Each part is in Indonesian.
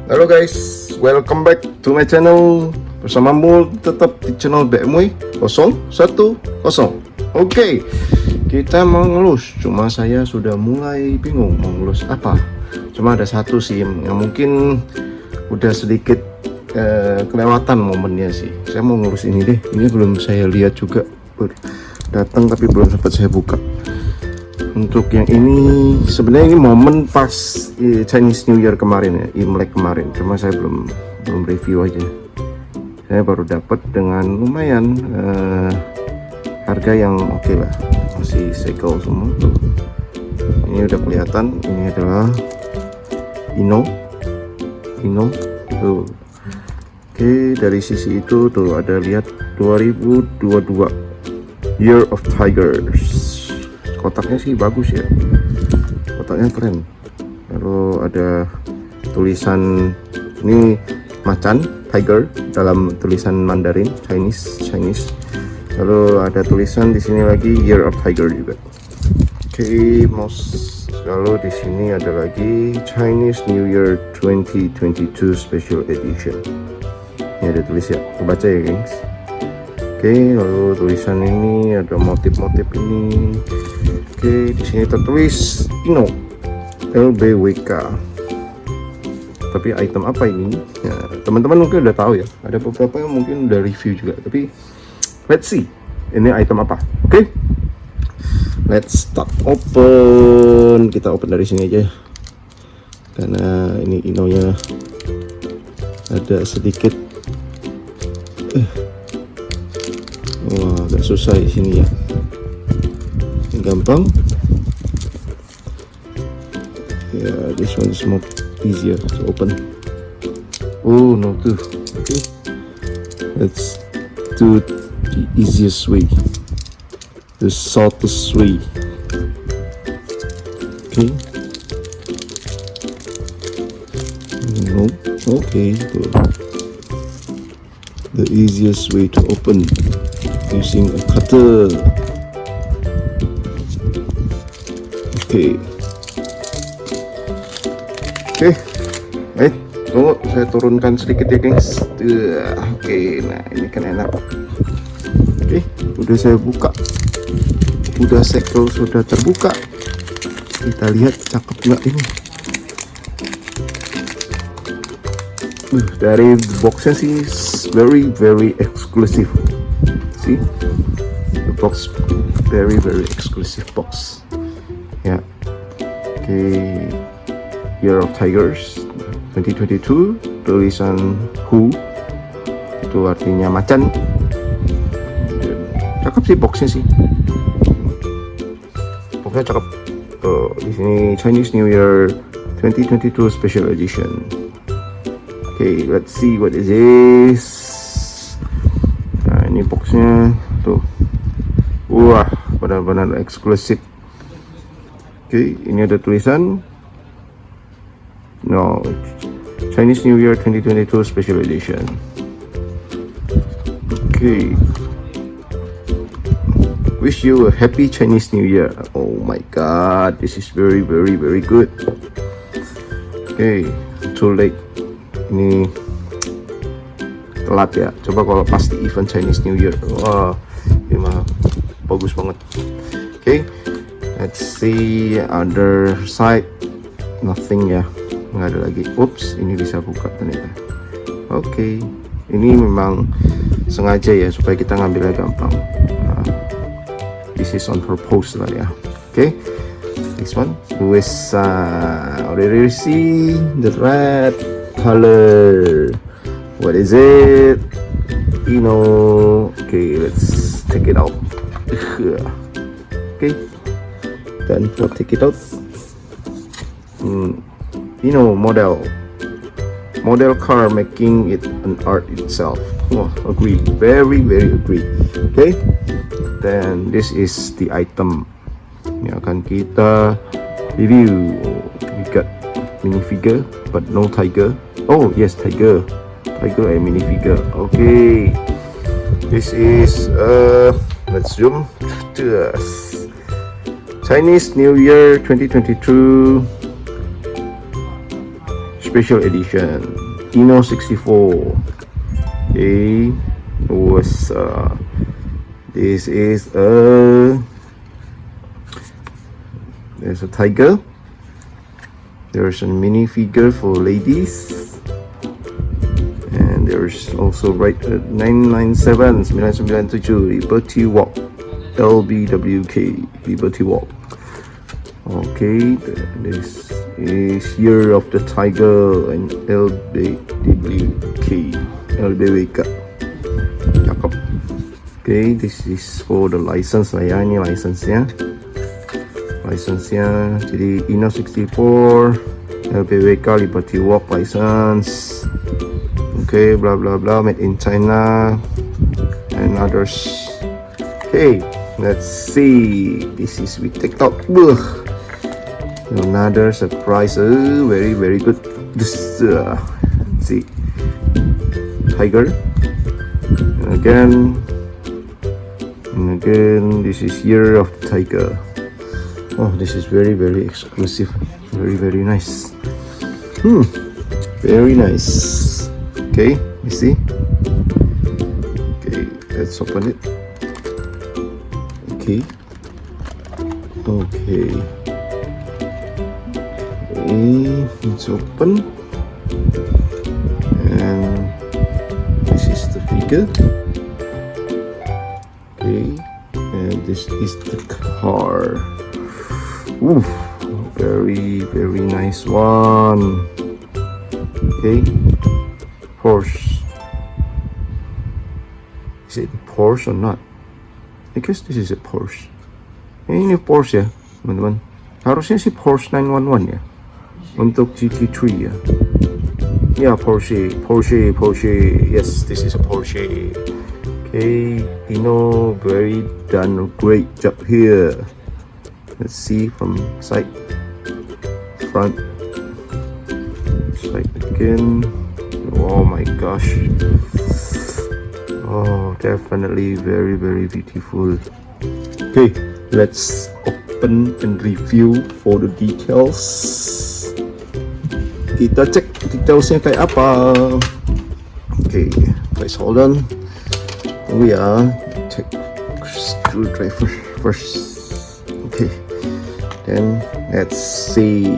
Halo guys, welcome back to my channel. Bersama Mul tetap di channel BMW 010. Oke, kita mau ngelus. Cuma saya sudah mulai bingung mau ngelus apa. Cuma ada satu sih yang mungkin udah sedikit kelewatan momennya sih. Saya mau ngelus ini deh. Ini belum saya lihat juga. Datang tapi belum sempat saya buka. Untuk yang ini sebenarnya ini momen pas Chinese New Year kemarin ya, Imlek kemarin. Cuma saya belum review aja. Saya baru dapat dengan lumayan harga yang oke lah, masih segel semua tuh. Ini udah kelihatan, ini adalah Ino tuh. Oke, dari sisi itu tuh ada lihat 2022 Year of Tigers. Kotaknya sih bagus ya, kotaknya keren. Lalu ada tulisan ini macan tiger dalam tulisan Mandarin Chinese. Lalu ada tulisan di sini lagi Year of Tiger juga. Oke, lalu di sini ada lagi Chinese New Year 2022 Special Edition. Ini ada tulis ya, baca ya gengs. Oke, lalu tulisan ini ada motif-motif ini. Oke, di sini tertulis Ino LBWK. Tapi item apa ini? Ya, teman-teman mungkin udah tahu ya. Ada beberapa yang mungkin udah review juga. Tapi let's see, ini item apa? Oke, let's start open. Kita open dari sini aja, karena ini Inonya ada sedikit. Wah, agak susah di sini ya. Yang gampang. Yeah, this one is more easier to open. Oh no, too. Okay, let's do the easiest way, the shortest way. Okay. No. Okay. Good. The easiest way to open using a cutter. Oke, tunggu saya turunkan sedikit ya guys. Oke, nah ini kan enak. Oke, udah saya buka, udah segel sudah terbuka. Kita lihat cakep nggak ini. Dari boxnya sih very exclusive. See, the box very exclusive box. Ya, oke. Year of Tigers 2022, tulisan Who, itu artinya macan. Cakep sih boxnya sih. Boxnya cakep. Di sini Chinese New Year 2022 Special Edition. Okay, let's see what is this. Nah, ini boxnya tuh. Wah, benar-benar eksklusif. Oke, ini ada tulisan Chinese New Year 2022 Special Edition. Okay. Wish you a happy Chinese New Year. Oh my god, this is very good. Okay, too late. Ini telat ya. Coba kalau pas di event Chinese New Year. Wah, ini mah bagus banget. Okay, let's see other side. Nothing ya, nggak ada lagi. Oops, ini bisa buka ternyata. Oke, ini memang sengaja ya supaya kita ngambilnya gampang. Nah, this is on purpose lah ya. Oke, next one. Already see the red color. What is it? Okay, let's take it out. Okay, then we'll take it out. Model car, making it an art itself. Wah, agree, very agree. Okay, then this is the item yang akan kita review. We got minifigure but no tiger. Oh yes, tiger and minifigure. Okay, this is let's zoom to Chinese New Year 2022 special edition Ino 64. Okay, was this is there's a tiger. There's a mini figure for ladies, and there's also right 997 Liberty Walk, LBWK Liberty Walk. Okay, this is Year of the Tiger and LBWK. Cakep. Okay, this is for the license lah ya, ini license-nya. License-nya jadi Ino 64 LBWK Liberty Walk license. Okay, blah blah blah, made in China and others. Okay, let's see. This is with TikTok. Another surprise. Very very good. This see tiger. And again, this is Year of the Tiger. Oh, this is very very exclusive. Very very nice. Very nice. Okay, you see. Okay, let's open it. Okay. Okay, it's open, and this is the figure. Okay, and this is the car. Ooh, very very nice one. Okay, Porsche. Is it Porsche or not? I guess this is a Porsche. Ini Porsche ya teman-teman. Harusnya sih Porsche 911 ya untuk GT3 ya. Ya, Porsche. Yes, this is a Porsche. Okay, Ino very done a great job here. Let's see from side, front, side again. Oh my gosh. Oh, definitely very very beautiful. Okay, let's open and review for the details. Kita cek detailsnya kayak apa. Okay, guys, hold on. We are take screwdriver first. Okay, then let's see.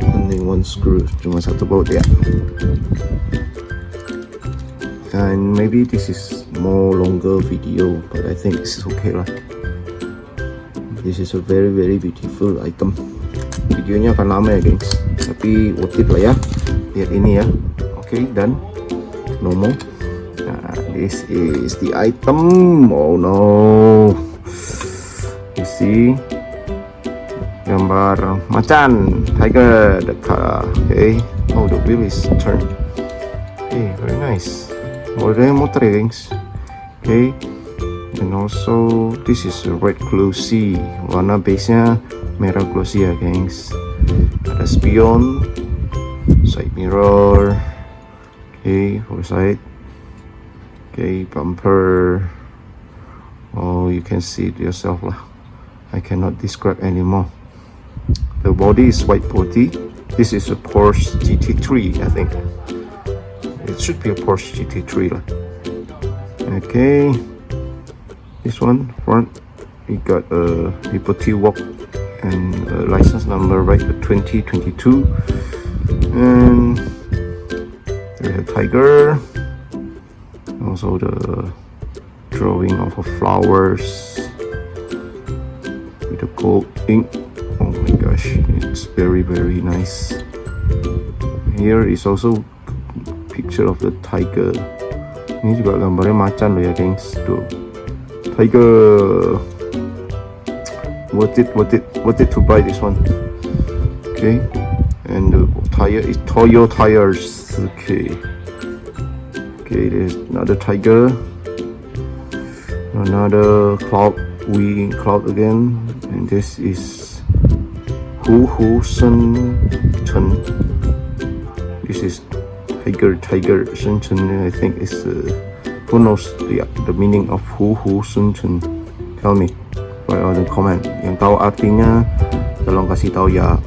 Only one screw, cuma satu baut ya. And maybe this is more longer video, but I think it's okay lah. This is a very very beautiful item. Videonya akan lama ya gengs, tapi worth it lah ya. Lihat ini ya. Okay, done. No more. Nah, this is the item. Oh no, you see gambar macan tiger the car. Okay, oh the wheel is turned. Okay, very nice. Modelnya motor ya gengs. Okay, and also this is a red glossy, warna base nya merah glossy ya gengs. Ada spion, side mirror. Okay, for side. Okay, bumper. Oh, you can see it yourself lah. I cannot describe anymore. The body is white body. This is a Porsche GT3, I think. It should be a Porsche GT3 lah. Okay, this one front, we got a Liberty Walk and a license number right at 2022, and there's a tiger. Also the drawing of a flowers with a gold ink. Oh my gosh, it's very very nice. Here is also picture of the tiger. Ini juga gambarnya macan loh ya gengs. Tuh, tiger. Worth it to buy this one. Okay, and the tire is Toyo tires. Okay, there's another tiger, another cloud again, and this is Hu Sun Chen. This is tiger Sun Chen. I think is who knows the meaning of Hu Sun Chen? Tell me, write on the comment. Yang tahu artinya tolong kasih tahu ya.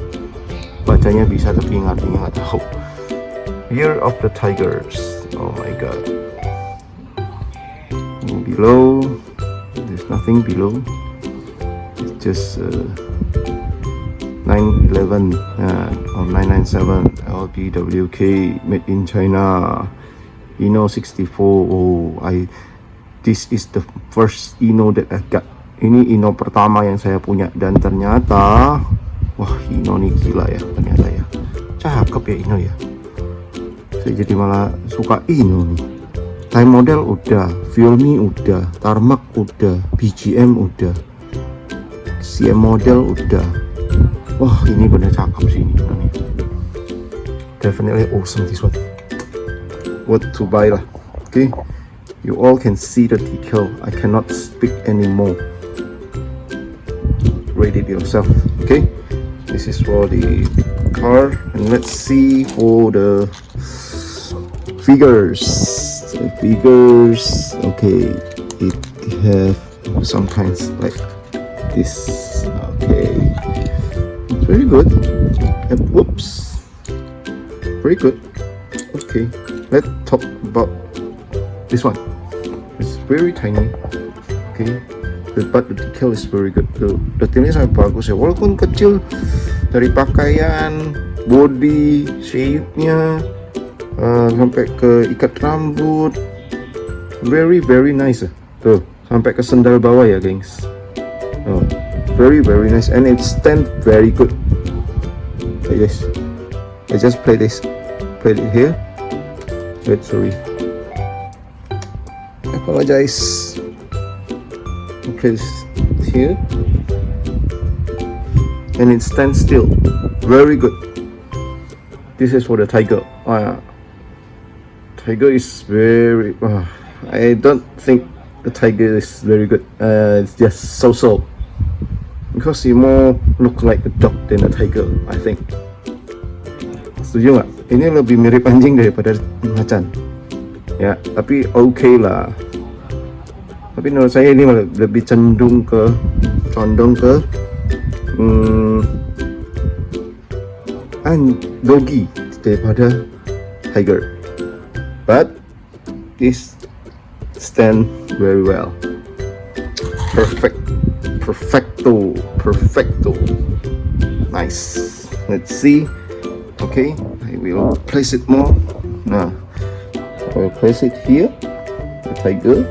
bacanya bisa tapi artinya nggak tahu. Year of the Tigers. Oh my god. Below, there's nothing below. It's just 911 or 997 LPWK made in China. Ino 64. Oh, this is the first Ino that I got. Ini Ino pertama yang saya punya dan ternyata wah Ino nih gila ya ternyata ya. Cakep ya Ino ya. Saya jadi malah suka Ino nih. Time model udah, Fuel Me udah, Tarmac udah, BGM udah, CM model udah. Wah ini bener cakep sih ini. Definitely awesome this one. What to buy lah. Okay, you all can see the decal. I cannot speak anymore. Rate it yourself. Okay, this is for the car, and let's see for the figures. The figures. Okay, it have sometimes like this. Okay, it's very good. And whoops, very good. Okay, let's talk about this one. It's very tiny. Okay, but the detail is very good. The detailnya sangat bagus ya, walaupun kecil dari pakaian, body, shape-nya, sampai ke ikat rambut, very nice ya. Tuh, sampai ke sendal bawah ya, gengs. Oh, very nice, and it stand very good. Like this. I just play it here. Wait, sorry. I apologize. Okay, this here, and it stands still. Very good. This is for the Tiger. Tiger is very. I don't think the Tiger is very good. It's just so. Because he more look like a dog than a tiger, I think. Setuju nggak? Ini lebih mirip anjing daripada macan. Ya, tapi oke lah. Tapi menurut saya ini lebih condong ke doggy daripada tiger. But this stand very well. Perfecto. Nice. Let's see. Okay, I will place it more. Now, I will place it here. The tiger.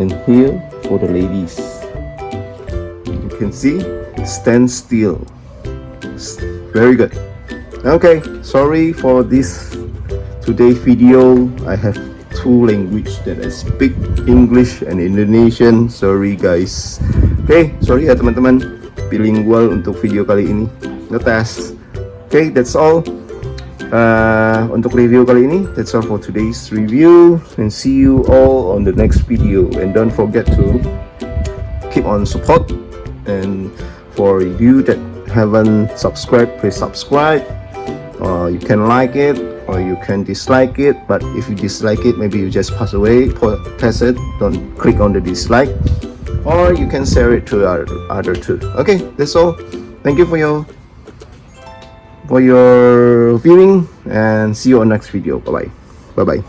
And here for the ladies. You can see it stands still. Very good. Okay, sorry for this today's video. I have two language that I speak, English and Indonesian. Sorry guys. Okay, sorry ya teman-teman, bilingual untuk video kali ini. Ngetes. Okay, that's all. Untuk review kali ini, that's all for today's review, and see you all on the next video. And don't forget to keep on support, and for you that haven't subscribed, please subscribe. You can like it or you can dislike it, but if you dislike it, maybe you just pass it, don't click on the dislike, or you can share it to other too. Okay, that's all. Thank you for your viewing, and see you on next video. Bye bye.